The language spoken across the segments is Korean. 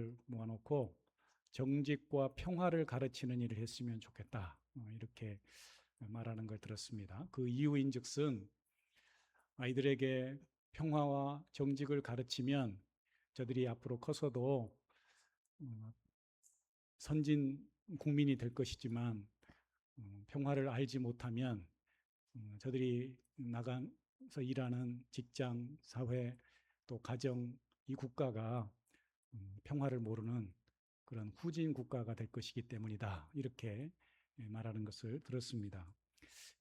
성도들을 모아놓고 정직과 평화를 가르치는 일을 했으면 좋겠다. 이렇게 말하는 걸 들었습니다. 그 이유인즉슨 아이들에게 평화와 정직을 가르치면 저들이 앞으로 커서도 선진 국민이 될 것이지만 평화를 알지 못하면 저들이 나가서 일하는 직장, 사회, 또 가정, 이 국가가 평화를 모르는 그런 후진 국가가 될 것이기 때문이다. 이렇게 말하는 것을 들었습니다.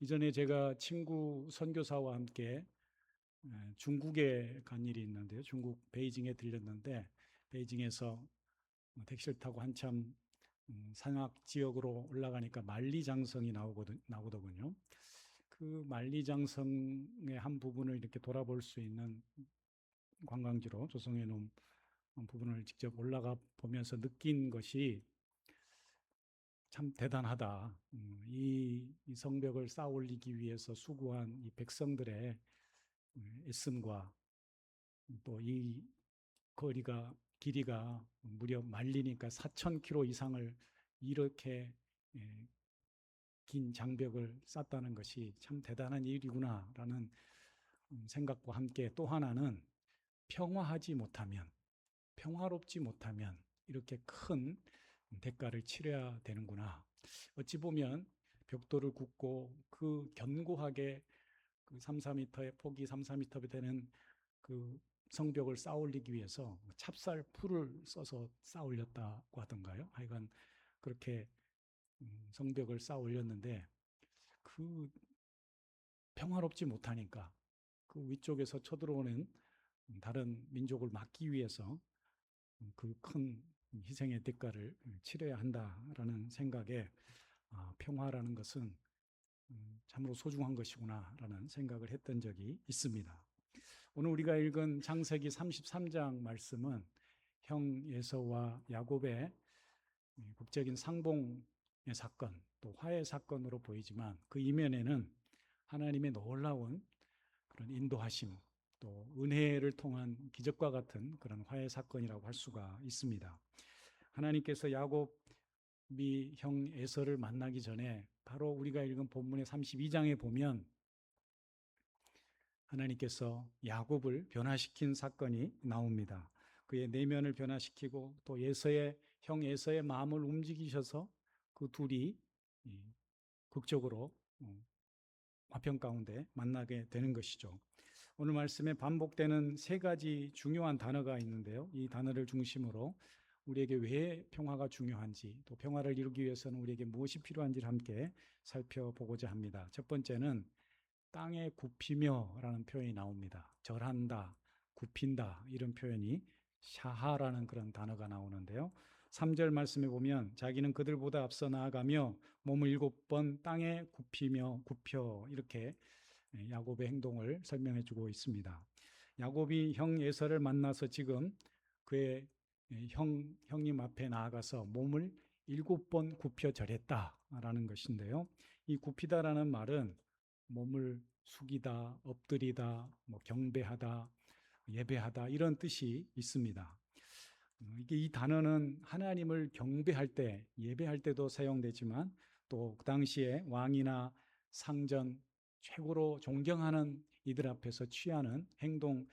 이전에 제가 친구 선교사와 함께 중국에 간 일이 있는데요. 중국 베이징에 들렸는데 베이징에서 택시를 타고 한참 산악 지역으로 올라가니까 만리장성이 나오더군요. 그 만리장성의 한 부분을 이렇게 돌아볼 수 있는 관광지로 조성해 놓은 부분을 직접 올라가 보면서 느낀 것이 참 대단하다. 이 성벽을 쌓아 올리기 위해서 수고한 이 백성들의 애씀과 또 이 거리가 길이가 무려 만리니까 4,000km 이상을 이렇게 긴 장벽을 쌓았다는 것이 참 대단한 일이구나라는 생각과 함께 또 하나는 평화하지 못하면, 평화롭지 못하면 이렇게 큰 대가를 치러야 되는구나. 어찌 보면 벽돌을 굽고 그 견고하게 그 3, 4m의 폭이 3, 4m 되는 그 성벽을 쌓아 올리기 위해서 찹쌀 풀을 써서 쌓아 올렸다고 하던가요? 하여간 그렇게 성벽을 쌓아 올렸는데 그 평화롭지 못하니까 그 위쪽에서 쳐들어오는 다른 민족을 막기 위해서 그 큰 희생의 대가를 치러야 한다라는 생각에 평화라는 것은 참으로 소중한 것이구나라는 생각을 했던 적이 있습니다. 오늘 우리가 읽은 창세기 33장 말씀은 형 에서와 야곱의 국적인 상봉의 사건, 또 화해 사건으로 보이지만 그 이면에는 하나님의 놀라운 그런 인도하심, 또 은혜를 통한 기적과 같은 그런 화해 사건이라고 할 수가 있습니다. 하나님께서 야곱이 형 에서를 만나기 전에 바로 우리가 읽은 본문의 32장에 보면 하나님께서 야곱을 변화시킨 사건이 나옵니다. 그의 내면을 변화시키고 또 형 에서의 마음을 움직이셔서 그 둘이 극적으로 화평 가운데 만나게 되는 것이죠. 오늘 말씀에 반복되는 세 가지 중요한 단어가 있는데요. 이 단어를 중심으로 우리에게 왜 평화가 중요한지, 또 평화를 이루기 위해서는 우리에게 무엇이 필요한지를 함께 살펴보고자 합니다. 첫 번째는 땅에 굽히며라는 표현이 나옵니다. 절한다, 굽힌다 이런 표현이 샤하라는 그런 단어가 나오는데요. 3절 말씀에 보면 자기는 그들보다 앞서 나아가며 몸을 7번 땅에 굽혀 이렇게 야곱의 행동을 설명해 주고 있습니다. 야곱이 형 에서를 만나서 지금 그의 형님 앞에 나아가서 몸을 7번 굽혀 절했다라는 것인데요. 이 굽히다라는 말은 몸을 숙이다, 엎드리다, 경배하다, 예배하다 이런 뜻이 있습니다. 이 단어는 하나님을 경배할 때, 예배할 때도 사용되지만 또 그 당시에 왕이나 상전, 최고로 존경하는 이들 앞에서 취하는 행동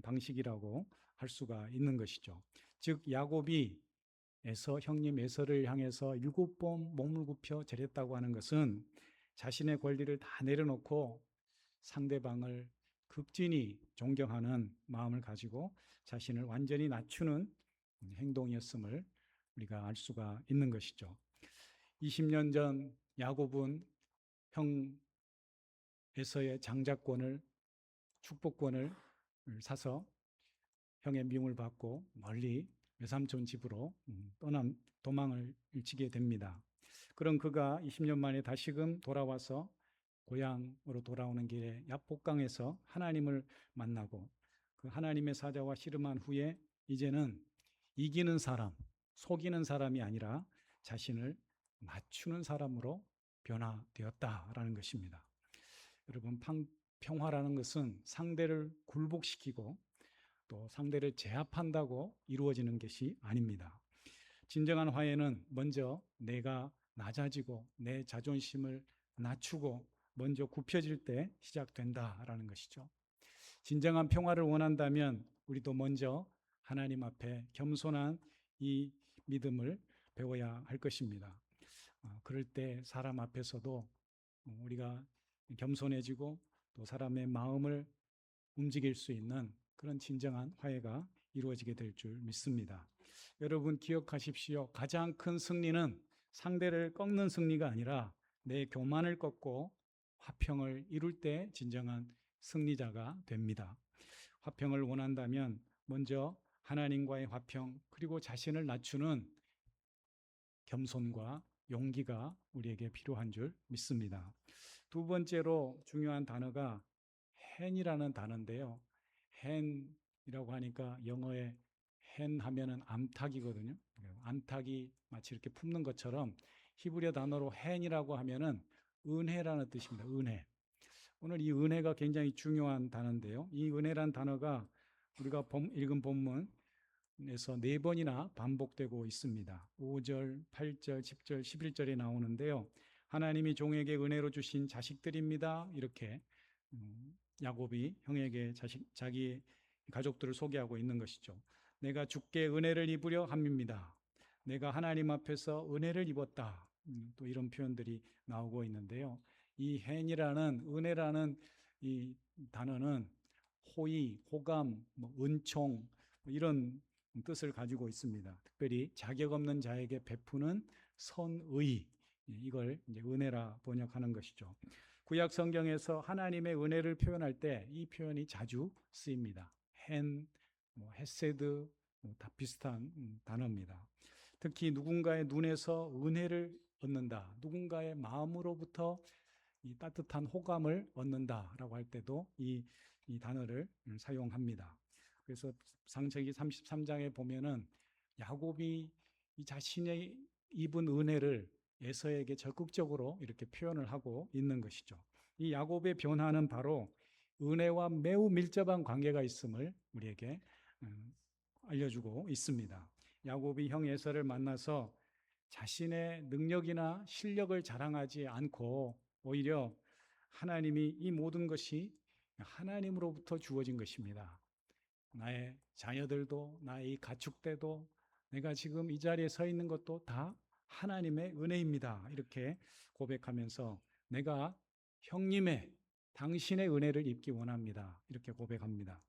방식이라고 할 수가 있는 것이죠. 즉 야곱이 형님 에서를 향해서 7번 몸을 굽혀 절했다고 하는 것은 자신의 권리를 다 내려놓고 상대방을 극진히 존경하는 마음을 가지고 자신을 완전히 낮추는 행동이었음을 우리가 알 수가 있는 것이죠. 20년 전 야곱은 형 에서의 장자권을, 축복권을 사서 형의 미움을 받고 멀리 외삼촌 집으로 도망을 치게 됩니다. 그런 그가 20년 만에 다시금 돌아와서 고향으로 돌아오는 길에 야복강에서 하나님을 만나고 그 하나님의 사자와 씨름한 후에 이제는 이기는 사람, 속이는 사람이 아니라 자신을 맞추는 사람으로 변화되었다라는 것입니다. 여러분, 평화라는 것은 상대를 굴복시키고 또 상대를 제압한다고 이루어지는 것이 아닙니다. 진정한 화해는 먼저 내가 낮아지고 내 자존심을 낮추고 먼저 굽혀질 때 시작된다라는 것이죠. 진정한 평화를 원한다면 우리도 먼저 하나님 앞에 겸손한 이 믿음을 배워야 할 것입니다. 그럴 때 사람 앞에서도 우리가 겸손해지고 또 사람의 마음을 움직일 수 있는 그런 진정한 화해가 이루어지게 될 줄 믿습니다. 여러분 기억하십시오. 가장 큰 승리는 상대를 꺾는 승리가 아니라 내 교만을 꺾고 화평을 이룰 때 진정한 승리자가 됩니다. 화평을 원한다면 먼저 하나님과의 화평 그리고 자신을 낮추는 겸손과 용기가 우리에게 필요한 줄 믿습니다. 두 번째로 중요한 단어가 hen이라는 단어인데요. hen이라고 하니까 영어에 hen 하면은 암탉이거든요. 암탉이 마치 이렇게 품는 것처럼 히브리어 단어로 hen이라고 하면은 은혜라는 뜻입니다. 은혜. 오늘 이 은혜가 굉장히 중요한 단어인데요. 이 은혜란 단어가 우리가 읽은 본문에서 4번이나 반복되고 있습니다. 5절, 8절, 10절, 11절에 나오는데요. 하나님이 종에게 은혜로 주신 자식들입니다. 이렇게 야곱이 형에게 자기 가족들을 소개하고 있는 것이죠. 내가 주께 은혜를 입으려 함입니다. 내가 하나님 앞에서 은혜를 입었다. 또 이런 표현들이 나오고 있는데요. 이 hen이라는 은혜라는 이 단어는 호의, 호감, 은총 이런 뜻을 가지고 있습니다. 특별히 자격 없는 자에게 베푸는 선의, 이걸 이제 은혜라 번역하는 것이죠. 구약 성경에서 하나님의 은혜를 표현할 때 이 표현이 자주 쓰입니다. hen, 헤세드 다 비슷한 단어입니다. 특히 누군가의 눈에서 은혜를 얻는다, 누군가의 마음으로부터 이 따뜻한 호감을 얻는다라고 할 때도 이 단어를 사용합니다. 그래서 창세기 33장에 보면은 야곱이 이 자신의 입은 은혜를 에서에게 적극적으로 이렇게 표현을 하고 있는 것이죠. 이 야곱의 변화는 바로 은혜와 매우 밀접한 관계가 있음을 우리에게 알려주고 있습니다. 야곱이 형 에서를 만나서 자신의 능력이나 실력을 자랑하지 않고 오히려 하나님이 이 모든 것이 하나님으로부터 주어진 것입니다. 나의 자녀들도 나의 가축대도 내가 지금 이 자리에 서 있는 것도 다 하나님의 은혜입니다. 이렇게 고백하면서 내가 형님의 당신의 은혜를 입기 원합니다. 이렇게 고백합니다.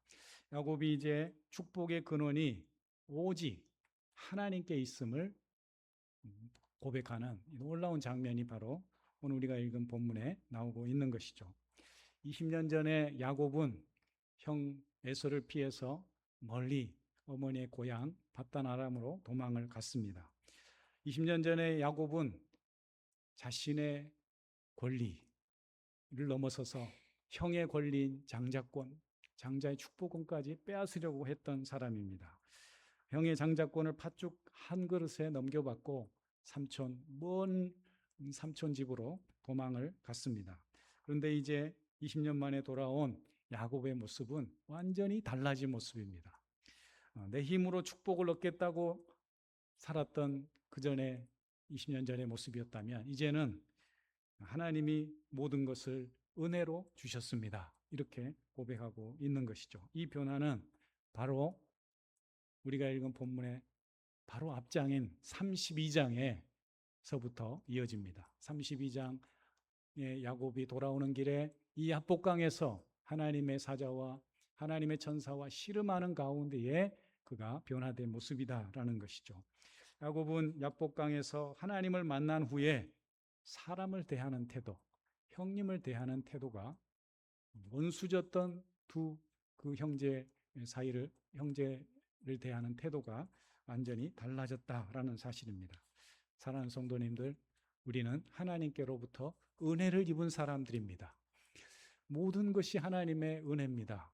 야곱이 이제 축복의 근원이 오직 하나님께 있음을 고백하는 놀라운 장면이 바로 오늘 우리가 읽은 본문에 나오고 있는 것이죠. 20년 전에 야곱은 형 에서를 피해서 멀리 어머니의 고향 바단 아람으로 도망을 갔습니다. 20년 전에 야곱은 자신의 권리를 넘어서서 형의 권리인 장자권, 장자의 축복권까지 빼앗으려고 했던 사람입니다. 형의 장자권을 팥죽 한 그릇에 넘겨받고 먼 삼촌 집으로 도망을 갔습니다. 그런데 이제 20년 만에 돌아온 야곱의 모습은 완전히 달라진 모습입니다. 내 힘으로 축복을 얻겠다고 살았던 그 전에 20년 전의 모습이었다면 이제는 하나님이 모든 것을 은혜로 주셨습니다. 이렇게 고백하고 있는 것이죠. 이 변화는 바로 우리가 읽은 본문의 바로 앞장인 32장에서부터 이어집니다. 32장에 야곱이 돌아오는 길에 이 야복강에서 하나님의 사자와 하나님의 천사와 씨름하는 가운데에 그가 변화된 모습이다라는 것이죠. 야곱은 야복강에서 하나님을 만난 후에 사람을 대하는 태도, 형님을 대하는 태도가 원수졌던 그 형제를 대하는 태도가 완전히 달라졌다라는 사실입니다. 사랑하는 성도님들, 우리는 하나님께로부터 은혜를 입은 사람들입니다. 모든 것이 하나님의 은혜입니다.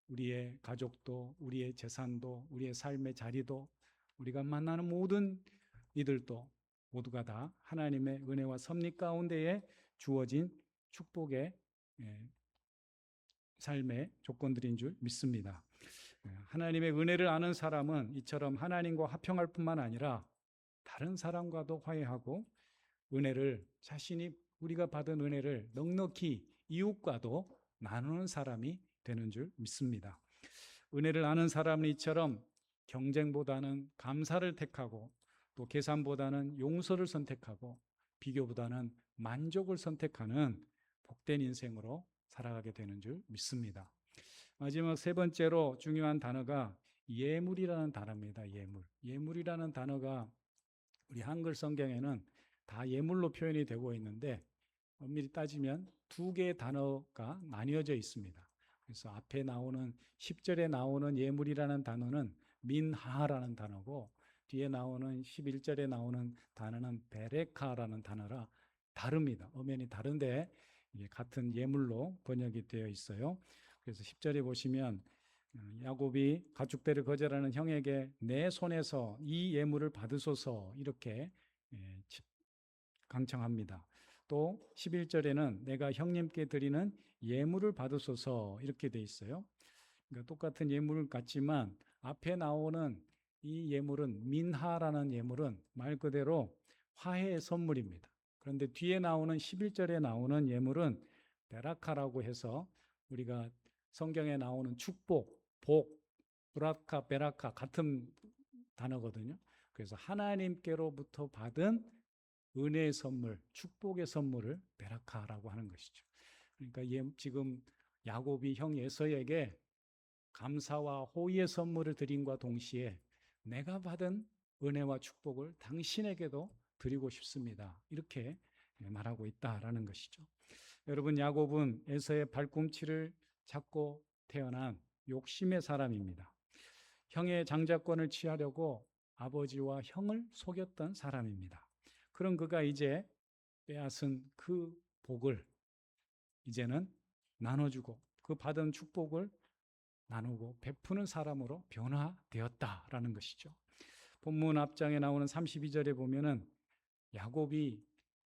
우리의 가족도, 우리의 재산도, 우리의 삶의 자리도, 우리가 만나는 모든 이들도 모두가 다 하나님의 은혜와 섭리 가운데에 주어진 축복의 삶의 조건들인 줄 믿습니다. 하나님의 은혜를 아는 사람은 이처럼 하나님과 화평할 뿐만 아니라 다른 사람과도 화해하고 은혜를 자신이 우리가 받은 은혜를 넉넉히 이웃과도 나누는 사람이 되는 줄 믿습니다. 은혜를 아는 사람은 이처럼 경쟁보다는 감사를 택하고 또 계산보다는 용서를 선택하고 비교보다는 만족을 선택하는 복된 인생으로 살아가게 되는 줄 믿습니다. 마지막 세 번째로 중요한 단어가 예물이라는 단어입니다. 예물이라는 단어가 우리 한글 성경에는 다 예물로 표현이 되고 있는데 엄밀히 따지면 두 개의 단어가 나뉘어져 있습니다. 그래서 앞에 나오는 10절에 나오는 예물이라는 단어는 민하라는 단어고 뒤에 나오는 11절에 나오는 단어는 베레카라는 단어라 다릅니다. 엄연히 다른데 같은 예물로 번역이 되어 있어요. 그래서 10절에 보시면 야곱이 가축대를 거절하는 형에게 내 손에서 이 예물을 받으소서 이렇게 강청합니다. 또 11절에는 내가 형님께 드리는 예물을 받으소서 이렇게 돼 있어요. 그러니까 똑같은 예물 같지만 앞에 나오는 이 예물은 민하라는 예물은 말 그대로 화해의 선물입니다. 그런데 뒤에 나오는 11절에 나오는 예물은 베라카라고 해서 우리가 성경에 나오는 축복, 복, 브라카, 베라카 같은 단어거든요. 그래서 하나님께로부터 받은 은혜의 선물, 축복의 선물을 베라카라고 하는 것이죠. 그러니까 지금 야곱이 형 에서에게 감사와 호의의 선물을 드림과 동시에 내가 받은 은혜와 축복을 당신에게도 드리고 싶습니다. 이렇게 말하고 있다라는 것이죠. 여러분, 야곱은 에서의 발꿈치를 잡고 태어난 욕심의 사람입니다. 형의 장자권을 취하려고 아버지와 형을 속였던 사람입니다. 그런 그가 이제 빼앗은 그 복을 이제는 나눠주고 그 받은 축복을 나누고 베푸는 사람으로 변화되었다라는 것이죠. 본문 앞장에 나오는 32절에 보면은 야곱이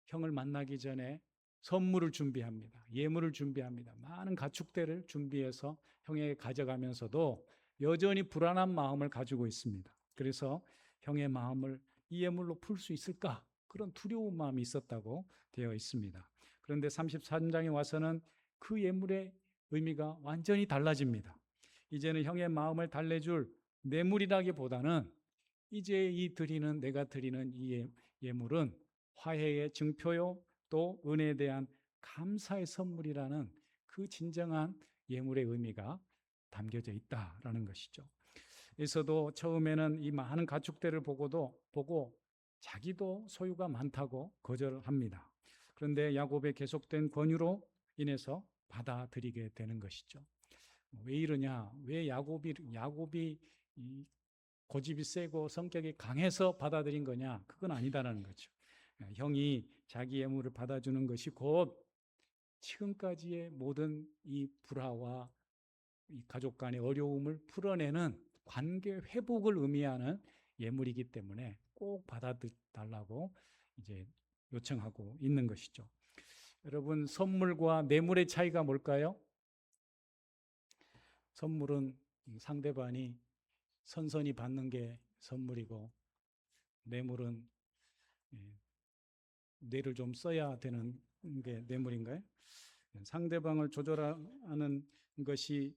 형을 만나기 전에 선물을 준비합니다. 예물을 준비합니다. 많은 가축대를 준비해서 형에게 가져가면서도 여전히 불안한 마음을 가지고 있습니다. 그래서 형의 마음을 이 예물로 풀 수 있을까? 그런 두려운 마음이 있었다고 되어 있습니다. 그런데 33장에 와서는 그 예물의 의미가 완전히 달라집니다. 이제는 형의 마음을 달래줄 뇌물이라기보다는 이제 내가 드리는 이 예물은 화해의 증표요 또 은혜에 대한 감사의 선물이라는 그 진정한 예물의 의미가 담겨져 있다라는 것이죠. 에서도 처음에는 이 많은 가축대를 보고 자기도 소유가 많다고 거절합니다. 그런데 야곱의 계속된 권유로 인해서 받아들이게 되는 것이죠. 왜 이러냐? 왜 야곱이 고집이 세고 성격이 강해서 받아들인 거냐? 그건 아니다라는 거죠. 형이 자기 예물을 받아주는 것이 곧 지금까지의 모든 이 불화와 이 가족 간의 어려움을 풀어내는 관계 회복을 의미하는 예물이기 때문에 꼭 받아달라고 이제 요청하고 있는 것이죠. 여러분, 선물과 뇌물의 차이가 뭘까요? 선물은 상대방이 선선히 받는 게 선물이고 뇌물은 뇌를 좀 써야 되는 게 뇌물인가요? 상대방을 조절하는 것이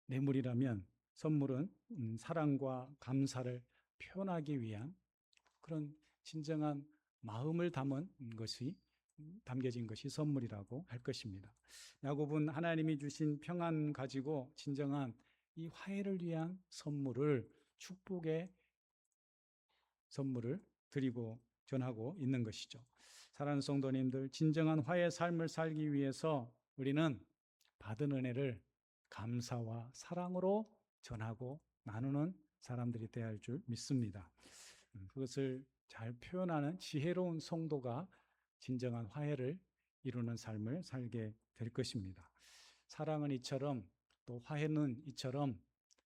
뇌물이라면 선물은 사랑과 감사를 표현하기 위한 그런 진정한 마음을 담은 것이 담겨진 것이 선물이라고 할 것입니다. 야곱은 하나님이 주신 평안 가지고 진정한 이 화해를 위한 선물을 축복의 선물을 드리고 전하고 있는 것이죠. 사랑하는 성도님들, 진정한 화해의 삶을 살기 위해서 우리는 받은 은혜를 감사와 사랑으로 전하고 나누는 사람들이 되어야 할 줄 믿습니다. 그것을 잘 표현하는 지혜로운 성도가 진정한 화해를 이루는 삶을 살게 될 것입니다. 사랑은 이처럼 또 화해는 이처럼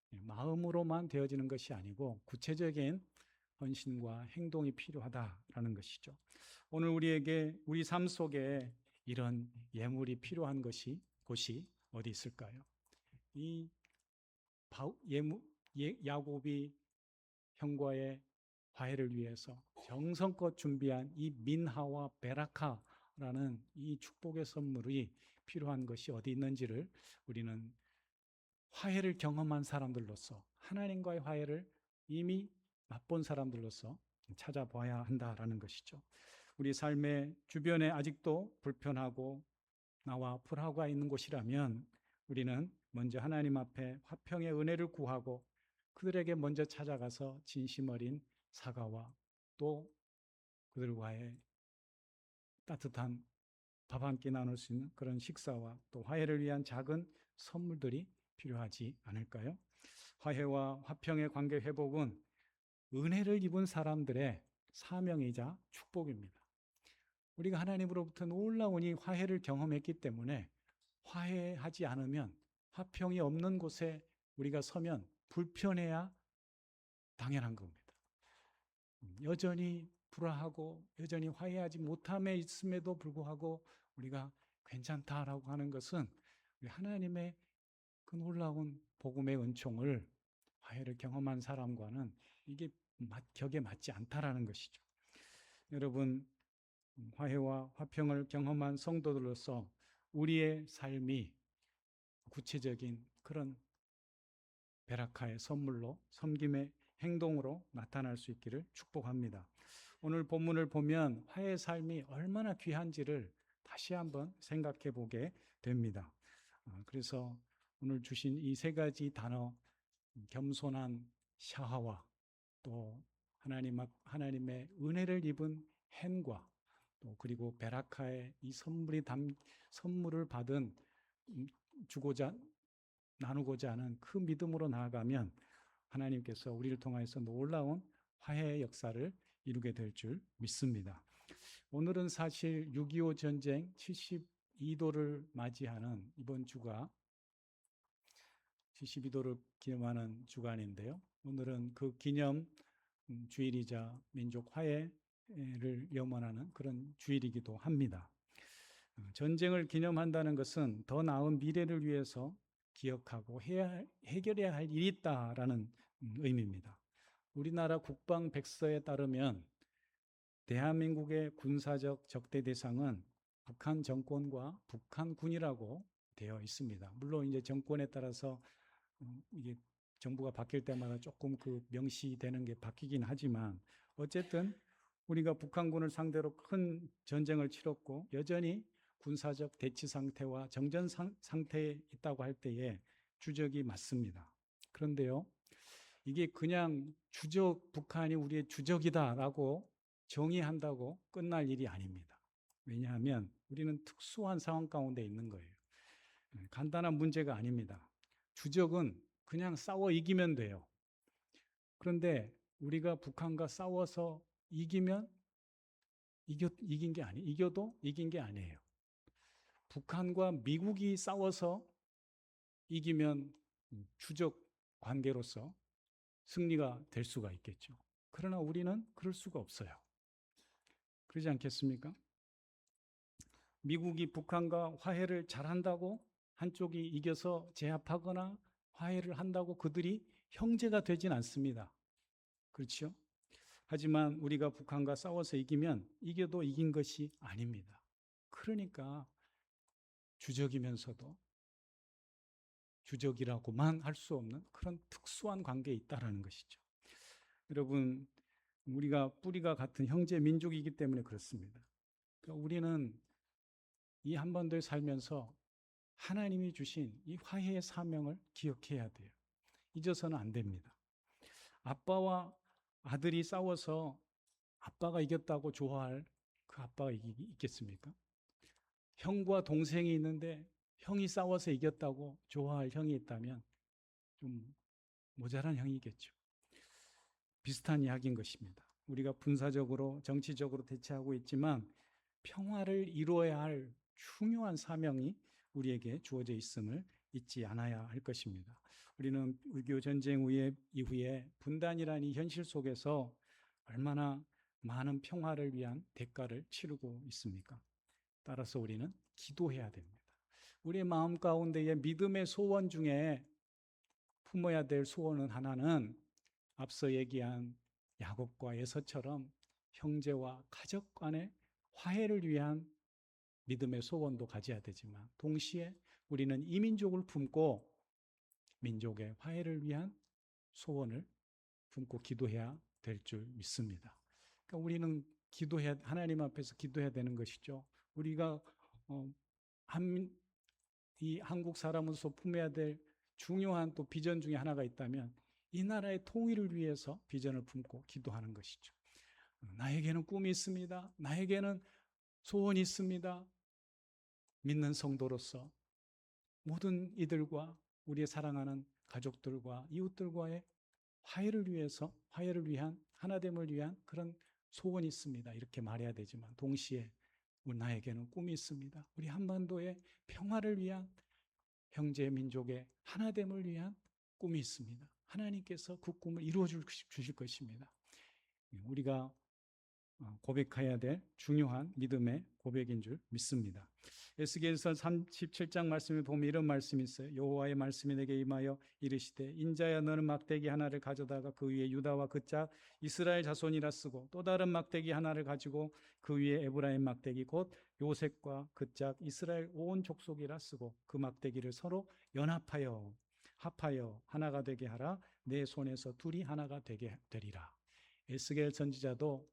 마음으로만 되어지는 것이 아니고 구체적인 헌신과 행동이 필요하다라는 것이죠. 오늘 우리 삶 속에 이런 예물이 필요한 곳이 어디 있을까요? 이 야곱이 형과의 화해를 위해서 정성껏 준비한 이 민하와 베라카라는 이 축복의 선물이 필요한 것이 어디 있는지를 우리는 화해를 경험한 사람들로서, 하나님과의 화해를 이미 맛본 사람들로서 찾아봐야 한다라는 것이죠. 우리 삶의 주변에 아직도 불편하고 나와 불화가 있는 곳이라면 우리는 먼저 하나님 앞에 화평의 은혜를 구하고 그들에게 먼저 찾아가서 진심 어린 사과와 또 그들과의 따뜻한 밥 한 끼 나눌 수 있는 그런 식사와 또 화해를 위한 작은 선물들이 필요하지 않을까요? 화해와 화평의 관계 회복은 은혜를 입은 사람들의 사명이자 축복입니다. 우리가 하나님으로부터 놀라운 이 화해를 경험했기 때문에 화해하지 않으면, 화평이 없는 곳에 우리가 서면 불편해야 당연한 겁니다. 여전히 불화하고 여전히 화해하지 못함에 있음에도 불구하고 우리가 괜찮다라고 하는 것은 하나님의 그 놀라운 복음의 은총을 화해를 경험한 사람과는 이게 격에 맞지 않다라는 것이죠. 여러분, 화해와 화평을 경험한 성도들로서 우리의 삶이 구체적인 그런 베라카의 선물로, 섬김의 행동으로 나타날 수 있기를 축복합니다. 오늘 본문을 보면 화해의 삶이 얼마나 귀한지를 다시 한번 생각해 보게 됩니다. 그래서 오늘 주신 이 세 가지 단어, 겸손한 샤하와 또 하나님의 은혜를 입은 헨과 또 그리고 베라카의 이 선물을 받은 주고자 나누고자 하는 그 믿음으로 나아가면 하나님께서 우리를 통하여서 놀라운 화해의 역사를 이루게 될 줄 믿습니다. 오늘은 사실 6.25 전쟁 72도를 맞이하는 이번 주가 72도를 기념하는 주간인데요. 오늘은 그 기념 주일이자 민족 화해를 염원하는 그런 주일이기도 합니다. 전쟁을 기념한다는 것은 더 나은 미래를 위해서 기억하고 해결해야 할 일이 있다라는 의미입니다. 우리나라 국방 백서에 따르면 대한민국의 군사적 적대 대상은 북한 정권과 북한군이라고 되어 있습니다. 물론 이제 정권에 따라서 이게 정부가 바뀔 때마다 조금 그 명시되는 게 바뀌긴 하지만 어쨌든 우리가 북한군을 상대로 큰 전쟁을 치렀고 여전히 군사적 대치 상태와 정전 상태에 있다고 할 때에 주적이 맞습니다. 그런데요, 이게 그냥 북한이 우리의 주적이다라고 정의한다고 끝날 일이 아닙니다. 왜냐하면 우리는 특수한 상황 가운데 있는 거예요. 간단한 문제가 아닙니다. 주적은 그냥 싸워 이기면 돼요. 그런데 우리가 북한과 싸워서 이기면 이겨도 이긴 게 아니에요. 북한과 미국이 싸워서 이기면 주적 관계로서 승리가 될 수가 있겠죠. 그러나 우리는 그럴 수가 없어요. 그러지 않겠습니까? 미국이 북한과 화해를 잘한다고 한쪽이 이겨서 제압하거나 화해를 한다고 그들이 형제가 되진 않습니다. 그렇죠? 하지만 우리가 북한과 싸워서 이기면 이겨도 이긴 것이 아닙니다. 그러니까 주적이면서도 주적이라고만 할 수 없는 그런 특수한 관계에 있다는 것이죠. 여러분, 우리가 뿌리가 같은 형제 민족이기 때문에 그렇습니다. 그러니까 우리는 이 한반도에 살면서 하나님이 주신 이 화해의 사명을 기억해야 돼요. 잊어서는 안 됩니다. 아빠와 아들이 싸워서 아빠가 이겼다고 좋아할 그 아빠가 있겠습니까? 형과 동생이 있는데 형이 싸워서 이겼다고 좋아할 형이 있다면 좀 모자란 형이겠죠. 비슷한 이야기인 것입니다. 우리가 군사적으로 정치적으로 대치하고 있지만 평화를 이루어야 할 중요한 사명이 우리에게 주어져 있음을 잊지 않아야 할 것입니다. 우리는 6.25 전쟁 이후에 분단이라는 이 현실 속에서 얼마나 많은 평화를 위한 대가를 치르고 있습니까? 따라서 우리는 기도해야 됩니다. 우리의 마음 가운데의 믿음의 소원 중에 품어야 될 소원은 하나는 앞서 얘기한 야곱과 에서처럼 형제와 가족 간의 화해를 위한 믿음의 소원도 가져야 되지만 동시에 우리는 이민족을 품고 민족의 화해를 위한 소원을 품고 기도해야 될 줄 믿습니다. 그러니까 우리는 하나님 앞에서 기도해야 되는 것이죠. 우리가 이 한국 사람으로서 품어야 될 중요한 또 비전 중에 하나가 있다면 이 나라의 통일을 위해서 비전을 품고 기도하는 것이죠. 나에게는 꿈이 있습니다. 나에게는 소원이 있습니다. 믿는 성도로서 모든 이들과 우리의 사랑하는 가족들과 이웃들과의 화해를 위한 하나됨을 위한 그런 소원이 있습니다. 이렇게 말해야 되지만 동시에 나에게는 꿈이 있습니다. 우리 한반도의 평화를 위한 형제 민족의 하나됨을 위한 꿈이 있습니다. 하나님께서 그 꿈을 이루어 주실 것입니다. 우리가 고백해야 될 중요한 믿음의 고백인 줄 믿습니다. 에스겔서 37장 말씀에 보면 이런 말씀이 있어요. 여호와의 말씀이 내게 임하여 이르시되 인자야 너는 막대기 하나를 가져다가 그 위에 유다와 그 짝 이스라엘 자손이라 쓰고 또 다른 막대기 하나를 가지고 그 위에 에브라임 막대기 곧 요셉과 그 짝 이스라엘 온 족속이라 쓰고 그 막대기를 서로 연합하여 합하여 하나가 되게 하라. 내 손에서 둘이 하나가 되게 되리라. 에스겔 선지자도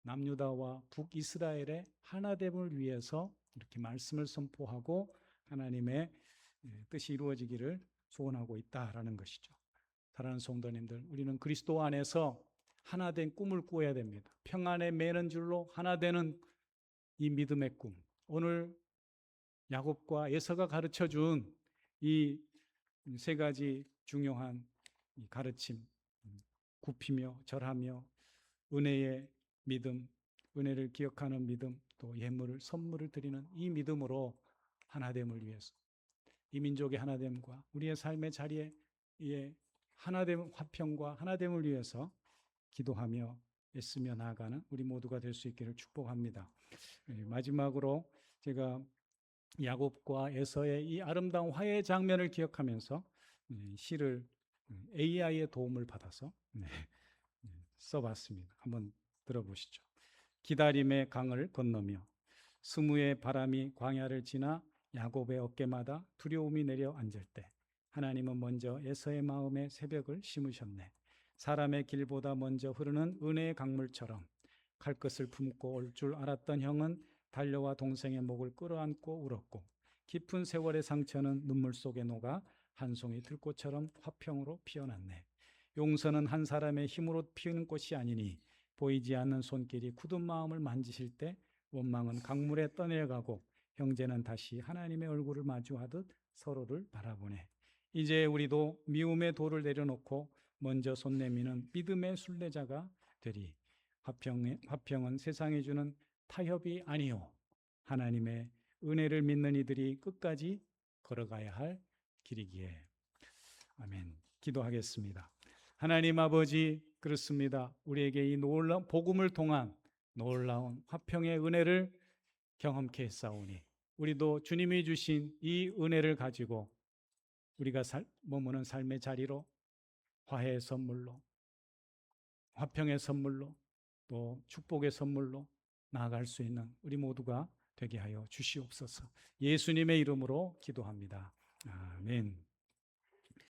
남유다와 북이스라엘의 하나됨을 위해서 이렇게 말씀을 선포하고 하나님의 뜻이 이루어지기를 소원하고 있다라는 것이죠. 사랑하는 성도님들, 우리는 그리스도 안에서 하나된 꿈을 꾸어야 됩니다. 평안에 매는 줄로 하나되는 이 믿음의 꿈. 오늘 야곱과 에서가 가르쳐준 이 세 가지 중요한 가르침, 굽히며 절하며 은혜의 믿음, 은혜를 기억하는 믿음, 또 예물을 선물을 드리는 이 믿음으로 하나됨을 위해서 이 민족의 하나됨과 우리의 삶의 자리에 하나됨 화평과 하나됨을 위해서 기도하며 애쓰며 나아가는 우리 모두가 될 수 있기를 축복합니다. 마지막으로 제가 야곱과 에서의 이 아름다운 화해 장면을 기억하면서 시를 AI의 도움을 받아서 써봤습니다. 한번 들어보시죠. 기다림의 강을 건너며 스무의 바람이 광야를 지나 야곱의 어깨마다 두려움이 내려 앉을 때 하나님은 먼저 에서의 마음에 새벽을 심으셨네. 사람의 길보다 먼저 흐르는 은혜의 강물처럼 갈 것을 품고 올 줄 알았던 형은 달려와 동생의 목을 끌어안고 울었고 깊은 세월의 상처는 눈물 속에 녹아 한 송이 들꽃처럼 화평으로 피어났네. 용서는 한 사람의 힘으로 피우는 꽃이 아니니 보이지 않는 손길이 굳은 마음을 만지실 때 원망은 강물에 떠내려가고 형제는 다시 하나님의 얼굴을 마주하듯 서로를 바라보네. 이제 우리도 미움의 돌을 내려놓고 먼저 손 내미는 믿음의 순례자가 되리. 화평은 세상이 주는 타협이 아니요 하나님의 은혜를 믿는 이들이 끝까지 걸어가야 할 길이기에. 아멘. 기도하겠습니다. 하나님 아버지, 그렇습니다. 우리에게 이 놀라운 복음을 통한 놀라운 화평의 은혜를 경험케 했사오니 우리도 주님이 주신 이 은혜를 가지고 우리가 머무는 삶의 자리로 화해의 선물로, 화평의 선물로, 또 축복의 선물로 나아갈 수 있는 우리 모두가 되게 하여 주시옵소서. 예수님의 이름으로 기도합니다. 아멘.